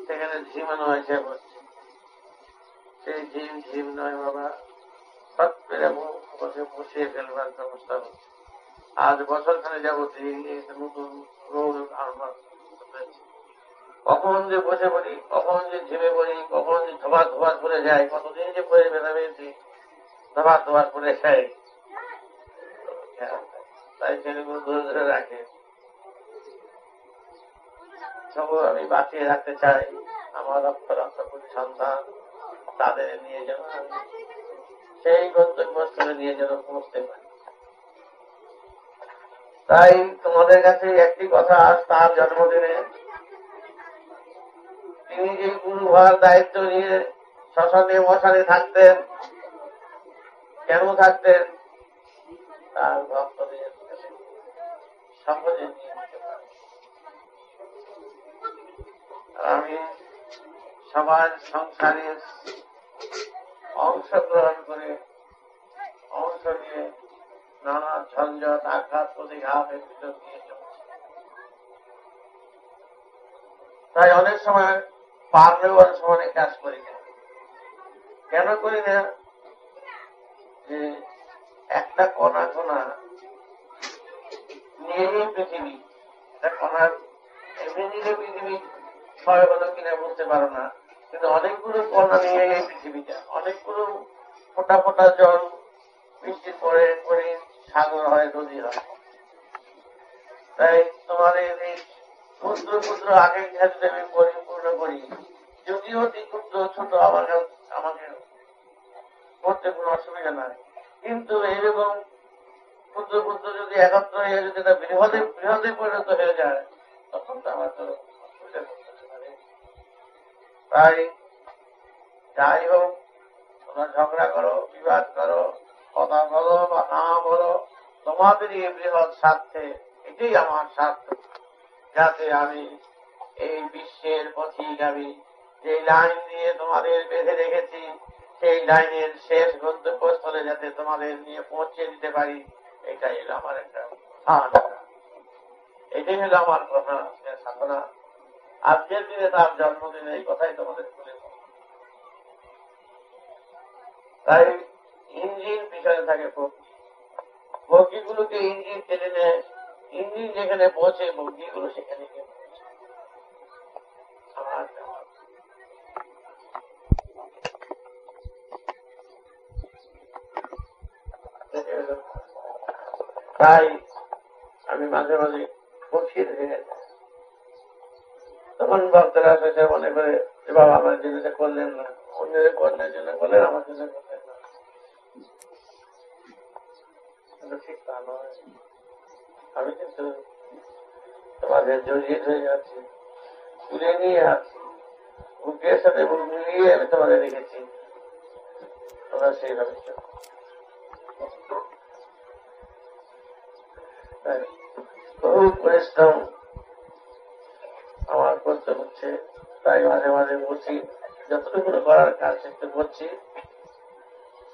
সেখানে ঝিমানো হয়েছে বলছি, সেই ঝিম ঝিম নয় বাবা, সব পেরে বসে বসিয়ে ফেলবার ব্যবস্থা হচ্ছে। আজ বছরখানে যাবত নতুন রোগ আরম্ভ, কখন যে বসে পড়ি, কখন যে ঝিমে পড়ি, কখন যে ধোবার ধোবার করে যায়, কতদিন যে পরে বেঁধা বেঁধেছি, ধোবার ধোবার করে যায়, তাই সেগুলো ধরে ধরে রাখে। তবু আমি বাঁচিয়ে রাখতে চাই আমার রক্ত রক্ত সন্তান, তাদের নিয়ে যেন সেই গন্তব্যস্থলে নিয়ে যেন পৌঁছতে পারি। তাই তোমাদের কাছে একটি কথা, আজ তার জন্মদিনে তিনি যে গুরুভার দায়িত্ব নিয়ে শ্মশানে মশানে থাকতেন, কেন থাকতেন? তার ভক্তদের সহজে নিয়ে নিতে পারে। আমি সমাজ সংসারে অংশগ্রহণ করে, অংশ নিয়ে নানা ঝঞ্ঝট, আঘাত, প্রতিঘাতের ভিতর দিয়ে চলছে। তাই অনেক সময় পারলেও অনেক সময় কাজ করি না। কেন করি না? যে একটা কণা কণা নিয়েই পৃথিবী, একটা কণার এমনি নিলে পৃথিবী ক্ষয় হলো কিনা বলতে পারো না, কিন্তু অনেকগুলো কণা নিয়ে এই পৃথিবীটা, অনেকগুলো ফোটা ফোটা জল বৃষ্টি পরে করে সাগর হয়, নদী হয়। তাই তোমাদের এই ক্ষুদ্র ক্ষুদ্র আকাঙ্ক্ষা যদি আমি পরিপূর্ণ করি, যদিও অতি ক্ষুদ্র ছোট, আমাকে করতে কোনো অসুবিধা নাই, কিন্তু এইরকম ক্ষুদ্র ক্ষুদ্র যদি একত্র হয়ে যদি এটা বৃহদে বৃহদে পরিণত হয়ে যায়, তখন তো আমার তো অসুবিধা করতে পারে। তাই যাই হোক, তোমরা ঝগড়া করো, বিবাদ করো, কথা বলো বা না বলো, তোমাদের এই বৃহৎ স্বার্থে, এটাই আমার স্বার্থ, যাতে আমি এই বিশ্বের পথিগামী যে লাইন দিয়ে তোমাদের বেঁধে রেখেছি, সেই লাইনের শেষ গন্তব্যস্থলে যাতে তোমাদের নিয়ে পৌঁছে দিতে পারি, এটাই হলো আমার একটা ধারণা, এটাই হলো আমার কথা, সাধনা। আজকের দিনে তার জন্মদিনে এই কথাই তোমাদের বলে। তাই ইঞ্জিন পিছনে থাকে বগিগুলোকে ইঞ্জিন টেনে নেয়, ইঞ্জিন যেখানে পৌঁছে বগিগুলো সেখানে গিয়ে পৌঁছে। তাই আমি মাঝে মাঝে বসিয়ে হয়ে যাই, তখন ভক্তরা সেটা মনে করে যে বাবা আমার জিনিসটা করলেন না, অন্যের কর্ণের জন্য করলেন, আমার জন্য করলেন না। ঠিক তা নয়, আমি কিন্তু তোমাদের জড়িয়ে হয়ে যাচ্ছি, তুলে নিয়ে আসছি, বুকের সাথে বুক মিলিয়ে আমি তোমাদের রেখেছি, তোমরা সেইভাবে বহু পরিশ্রম আমার করতে হচ্ছে। তাই মাঝে মাঝে বলছি, যতটুকু করার কাজ একটু করছি,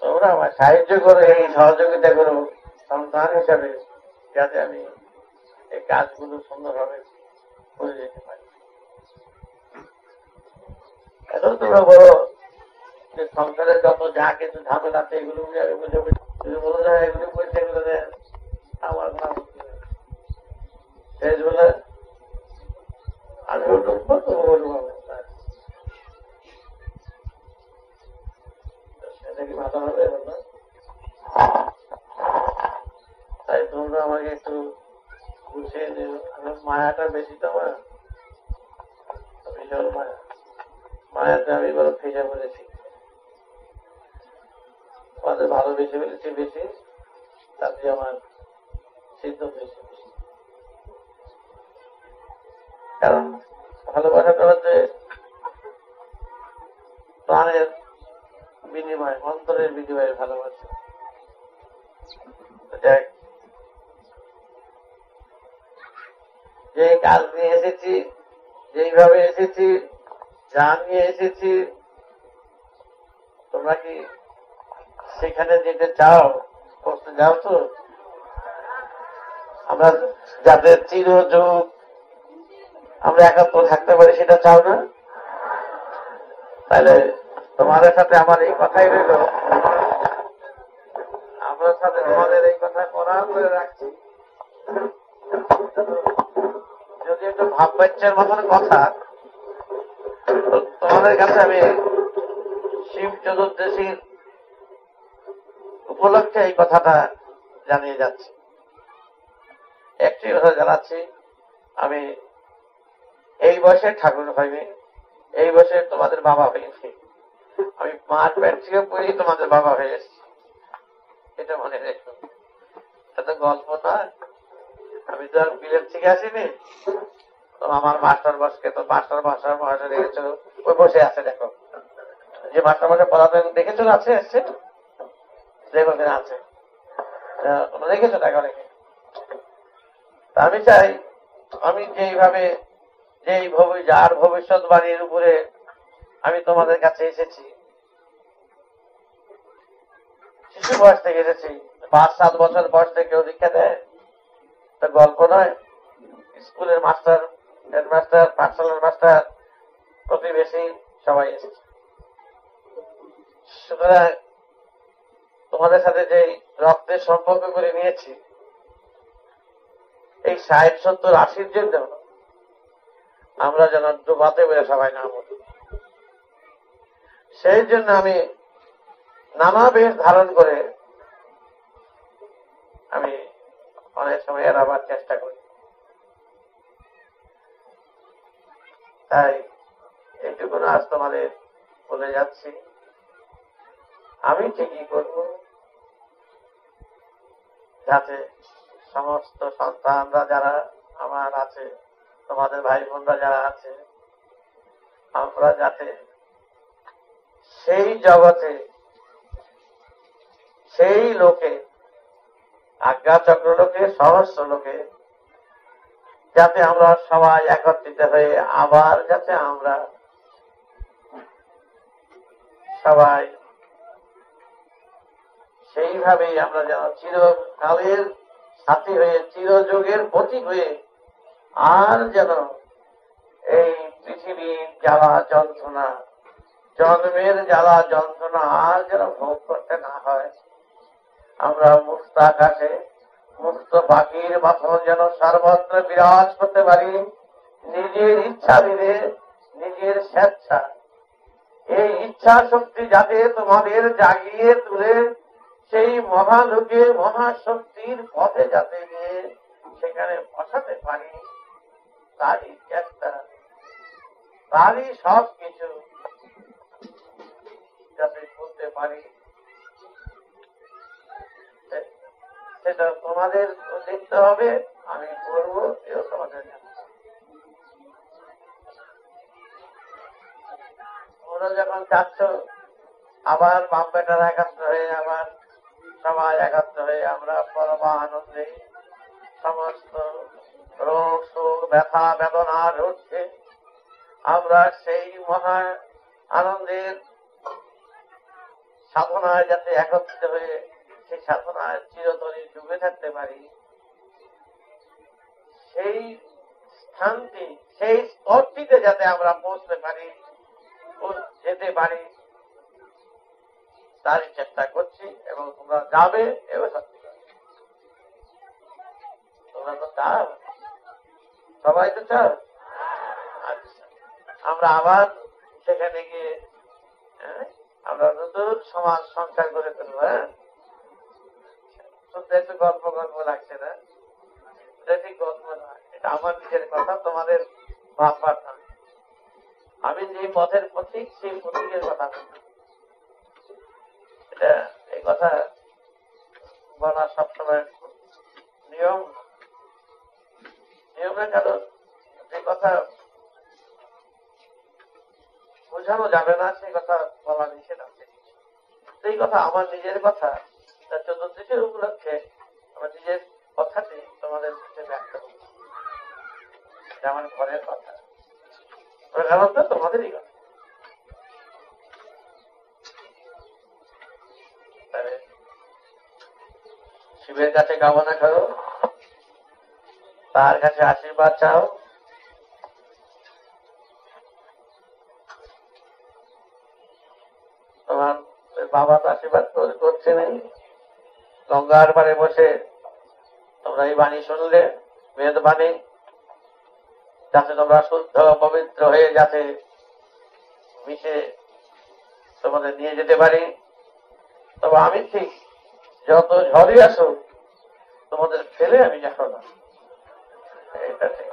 তোমরা আমার সাহায্য করো, এই সহযোগিতা করো সন্তান হিসাবে, যাতে আমি এই কাজগুলো সুন্দরভাবে করে যেতে পারি। এখন তোমরা বলো যে সংসারের যত যা কিছু ঝামেলা আছে এগুলো বলো না, এগুলো বলছে এগুলো দেন আমার শেষ বলে আমি বলবো সেটা কি ভালো হবে না? তাই তোমরা আমাকে একটু বুঝিয়ে দিও। মায়াটা বেশি তো আমার ভীষণ মায়া, মায়াতে আমি বড় ফেসে বলেছি, আমাদের ভালোবেসে ফেলেছি বেশি, তাতে আমার সিদ্ধ হয়েছে বেশি। কারণ ভালোবাসাটা হচ্ছে প্রাণের বিনিময়, অন্তরের বিনিময়ে ভালোবাসা। যে কাজ নিয়ে এসেছি, যেইভাবে এসেছি, যা নিয়ে এসেছি, তোমরা কি সেখানে যেতে চাও, করতে যাও? তো আমরা যাদের চিরযুগ আমরা একাত্ম থাকতে পারি সেটা চাও না? তাহলে তোমাদের সাথে আমার এই কথাই রইল, আমার সাথে তোমাদের এই কথা করা করে রাখছি। যদি একটু ভাব বাচ্চার মতন কথা, তোমাদের কাছে আমি শিব চতুর্দশীর উপলক্ষে এই কথাটা জানিয়ে যাচ্ছি। একটি কথা জানাচ্ছি, আমি এই বয়সে ঠাকুর হইনি, এই বয়সে তোমাদের বাবা হয়েছি, আমি মার পেট থেকে পড়েই তোমাদের বাবা হয়ে এসেছি, এটা মনে রেখো। এটা গল্প নয়, আমি তো আর বিলের থেকে আসিনি। তো আমার মাস্টার বসকে তো মাস্টার মহাশয় দেখেছো, ওই বসে আছে, দেখো যে মাস্টার মশাই পড়াতেন দেখেছো, আছে এসছে, দেখো আছে, তোমরা দেখেছো দেখো রেখে। আমি চাই আমি যেইভাবে যার ভবিষ্যৎবাণীর উপরে আমি তোমাদের কাছে এসেছি, শিশু বয়স থেকে এসেছি, 5-7 বছর বয়স থেকে কেউ দীক্ষা দেয়, তা গল্প নয়। স্কুলের মাস্টার, হেডমাস্টার, পাঠশালার মাস্টার, প্রতিবেশী সবাই এসেছে। সুতরাং তোমাদের সাথে যে রক্তের সম্পর্ক করে নিয়েছি, এই 60-70-80 জন্য আমরা যেন ডুবাতে বেড়ে সবাই না বলি, সেই জন্য আমি নানা বেশ ধারণ করে আমি অনেক সময় এড়াবার চেষ্টা করি। তাই এইটুকু আজ তোমাদের বলে যাচ্ছি, আমি ঠিকই করব যাতে সমস্ত সন্তানরা যারা আমার আছে, তোমাদের ভাই বোনরা যারা আছে, আমরা যাতে সেই জগতে, সেই লোকে, আজ্ঞাচক্র লোকে, সহস্র লোকে, যাতে আমরা সবাই একত্রিত হয়ে আবার যাতে আমরা সবাই সেইভাবেই আমরা যেন চিরকালের সাথী হয়ে, চিরযুগের প্রতীক হয়ে, আর যেন এই পৃথিবীর জ্বালা যন্ত্রণা, জন্মের জ্বালা যন্ত্রণা আর যেন ভোগ করতে না হয়। আমরা মুক্ত আকাশে মুক্ত পাখির মতন যেন সর্বত্র বিরাজ করতে পারি, নিজের ইচ্ছা ভেবে, নিজের স্বেচ্ছা। এই ইচ্ছা শক্তি যাতে তোমাদের জাগিয়ে তুলে সেই মহালোকে মহাশক্তির পথে যাতে গিয়ে সেখানে বসাতে পারি, তারই চেষ্টা, তারই সব কিছু যাতে করতে পারি, সেটা তোমাদের দেখতে হবে, আমি করবো, এও তোমাদের জানা। তোমরা যখন চাচ্ছ আবার বাপ বেটারা একাত্র হয়ে, আবার সবাই একাত্র হয়ে আমরা পরমা আনন্দে সমস্ত রোগ শোক ব্যথা বেদনার ঊর্ধ্বে আমরা সেই মহা আনন্দের সাধনায় যাতে একত্রিত হয়ে সেই সাধনায় চিরতরে ডুবে থাকতে পারি, সেই স্থানটি, সেই স্তরটিতে যাতে আমরা পৌঁছতে পারি, যেতে পারি তারই চেষ্টা করছি, এবং তোমরা যাবে এবার সত্যি তোমরা তো চাও, সবাই তো চাও। আচ্ছা, আমরা আবার সেখানে গিয়ে আমরা নতুন সমাজ সংস্কার করে তুলবো। হ্যাঁ, শুনতে একটু গল্প গল্প লাগছে না? এটা ঠিক গল্প না, এটা আমার নিজের কথা, তোমাদের ভাববার না। আমি যে পথের পথিক সেই পথিকের কথা বলছি। এটা এই কথা বলা সবসময় নিয়ম নিয়মের, কারণ যে কথা বোঝানো যাবে না সেই কথা বলা নিষেধ আছে। সেই কথা আমার নিজের কথা, চতুর্দশীর উপলক্ষে আমার নিজের কথাটি তোমাদের সাথে ব্যক্ত করছি। এটা আমার ঘরের কথা, কারণ তো তোমাদেরই কথা। শিবের কাছে কামনা করো, তার কাছে আশীর্বাদ চাও। তোমার বাবা তো আশীর্বাদ করছে নেই, গঙ্গার পারে বসে তোমরা এই বাণী শুনলে, বেদ বাণী, যাতে তোমরা শুদ্ধ পবিত্র হয়ে যাতে মিশে তোমাদের নিয়ে যেতে পারি। তবে আমি ঠিক যত ঝড়ই আসো তোমাদের ফেলে আমি যাবো না, এটা ঠিক।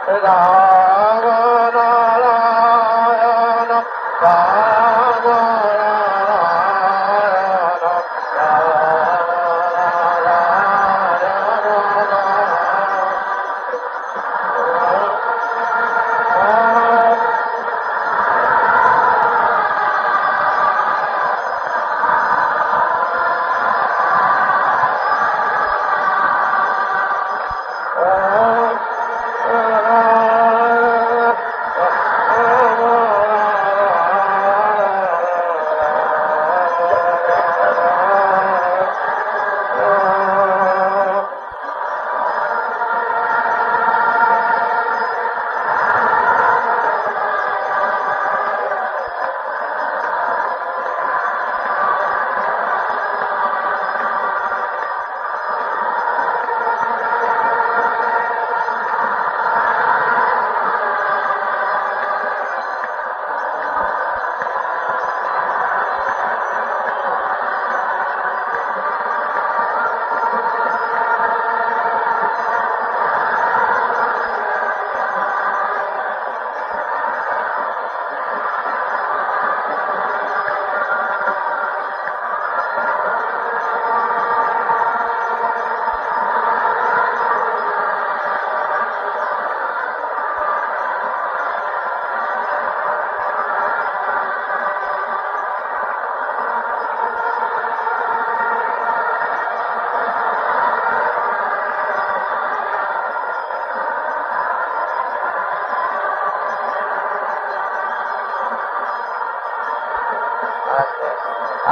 রাম নারায়ণ রাম নারায়ণ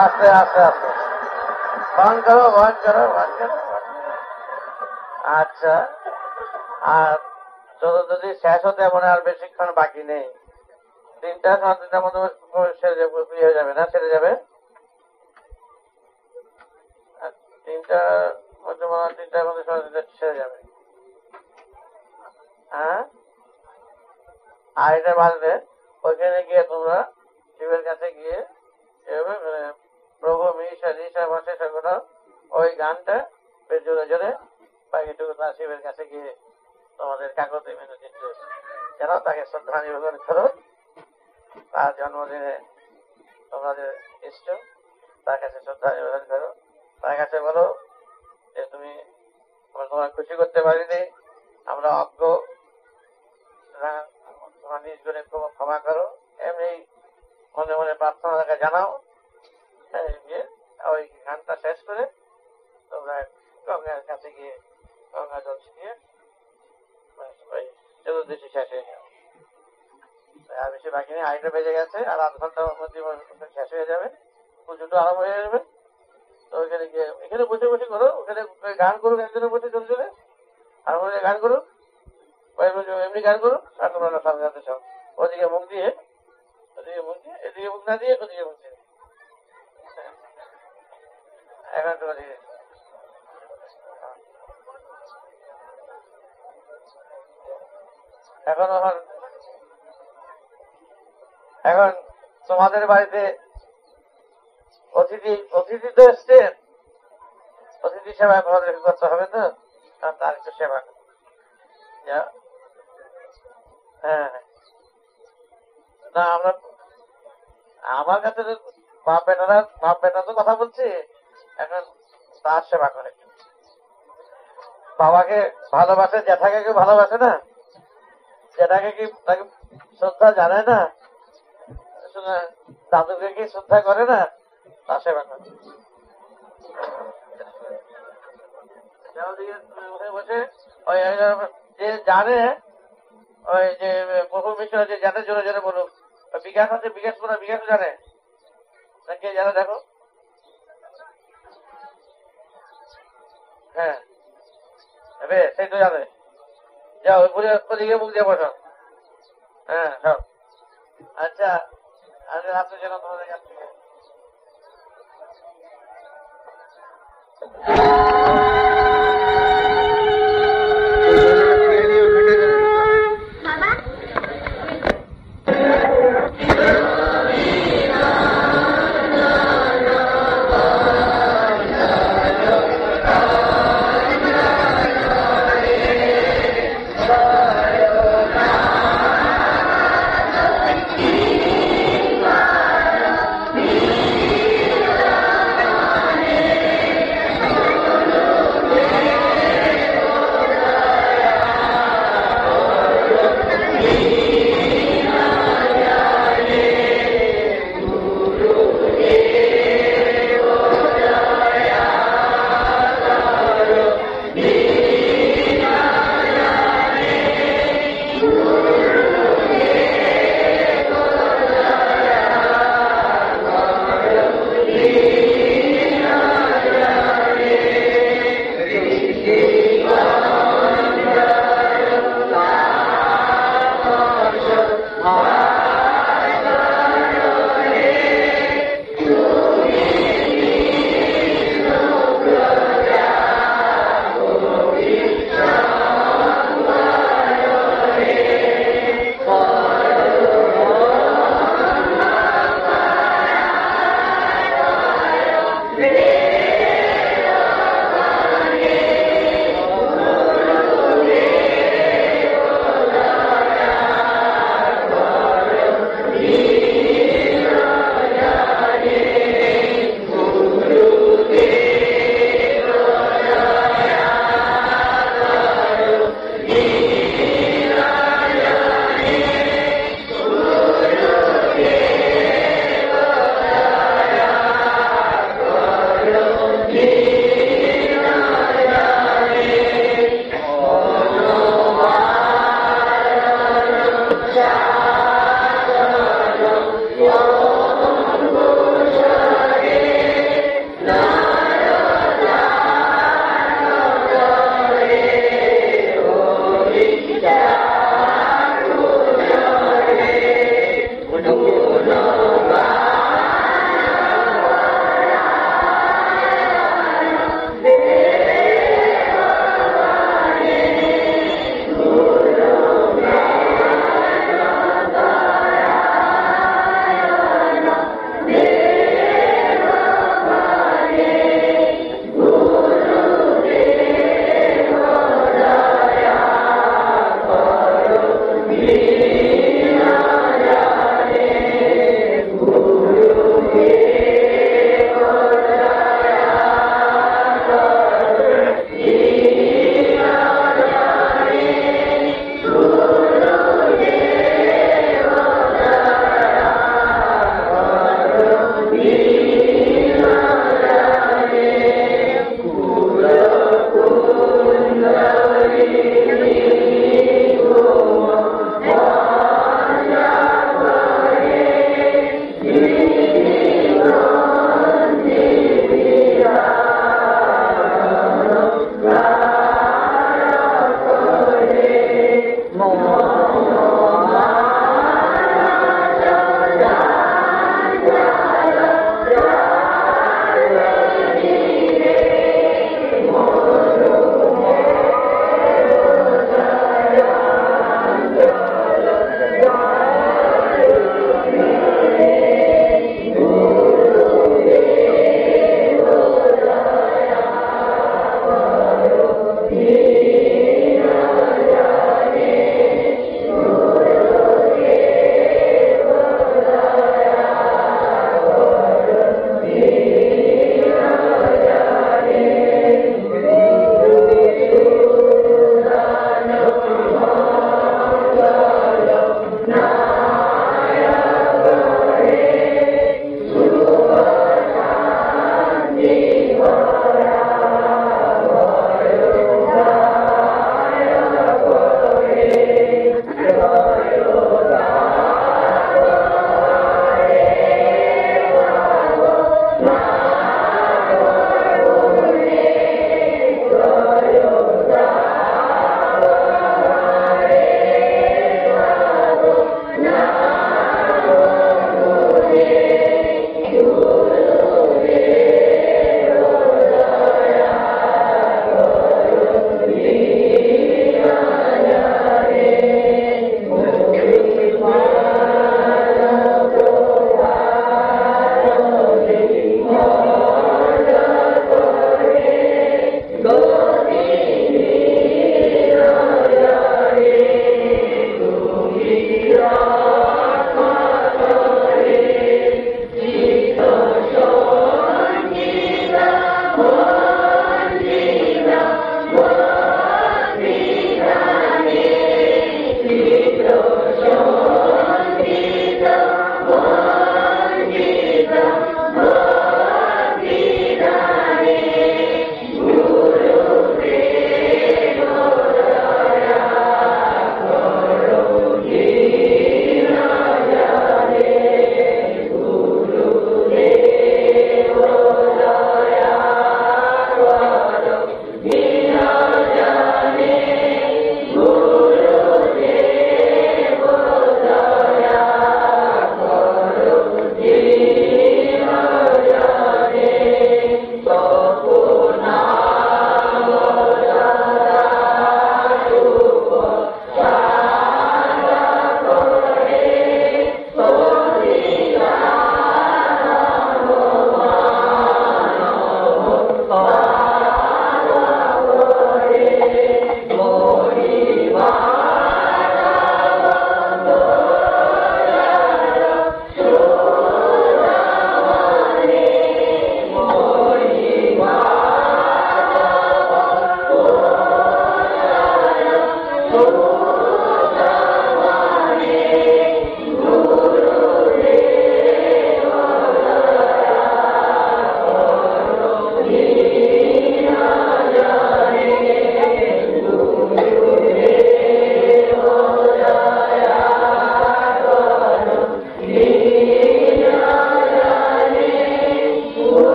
আস্তে আস্তে আস্তে বন্ধ করো বন্ধ করো বন্ধ করো। আচ্ছা, আর যদি শেষ হতে মনে আর বেশিক্ষণ বাকি নেই, 3টা 3টার মধ্যে হয়ে যাবে না, ছেড়ে যাবে 3টার মধ্যে 3টার মধ্যে ছেড়ে যাবে। হ্যাঁ, আর এটা বাজলে ওইখানে গিয়ে তোমরা শিবের কাছে গিয়ে প্রভু মিশা নিশা বসে সেগুলো ওই গানটা জোরে জোরে বাকিটুকু তার শিবের কাছে গিয়ে তোমাদের কাগজে মেনে দিতে যেন তাকে শ্রদ্ধা নিবেদন করো। তার জন্মদিনে তোমাদের ইষ্ট, তার কাছে শ্রদ্ধা নিবেদন করো। তার কাছে বলো যে তুমি তোমার খুশি করতে পারিনি, আমরা অজ্ঞ, তোমার নিজ গুণে ক্ষমা করো, এমনি মনে মনে প্রার্থনা তাকে জানাও। ওই গানটা শেষ করে তোমরা গঙ্গার কাছে গিয়ে গঙ্গা জল ছিটিয়ে ওই চতুর্দশী শেষ হয়ে যাবে। আর বেশি বাকি নেই, 2টা বেজে গেছে, আর 8 ঘন্টার মধ্যে শেষ হয়ে যাবে, পুজোটা আরম্ভ হয়ে যাবে। তো ওইখানে গিয়ে এখানে বসে বসে করো, ওখানে গান করুক একজনের বসে চলে চলে, আর ওখানে গান করুক, এমনি গান করুক, আর তোমরা সামনে সাথে সব ওদিকে মুখ দিয়ে এদিকে মুখ না দিয়ে ওদিকে মুখ দিয়ে এখন এখন তোমাদের বাড়িতে অতিথি তো এসছে, অতিথি সেবা তোমাদের করতে হবে তো, তার একটু সেবা হ্যাঁ। না আমরা আমার কাছে বাপ বেটা তো কথা বলছি, এখন তার সেবা করে। বাবাকে ভালোবাসে, জ্যাঠাকে ভালোবাসে না, জ্যাঠাকে কি তাকে শ্রদ্ধা জানে না, দাদুকে কি শ্রদ্ধা করে না, তার সেবা করে। বসে ওই যে জানে, ওই যে প্রভু মিশ্র যে জানে, জোরে জোরে বলুক। বিকাশ আছে, বিকাশ জানে, কে জানে দেখো। হ্যাঁ সেই তো জানে, যাও ওদিকে মুখ দিয়ে বসো। হ্যাঁ সব আচ্ছা, আজকে রাত্রে যেন তোমাদের কাছ থেকে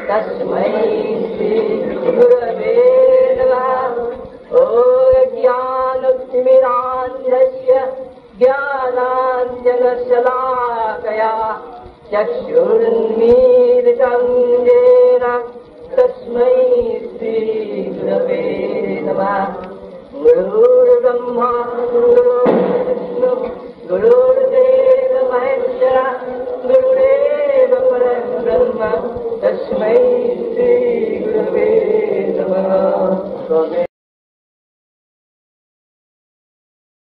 तस्मै श्रीगुरवे नमः। ज्ञानतिमिरान्धस्य ज्ञानाञ्जनशलाकया चक्षुरुन्मीलितं येन तस्मै श्रीगुरवे नमः। गुरुर्ब्रह्मा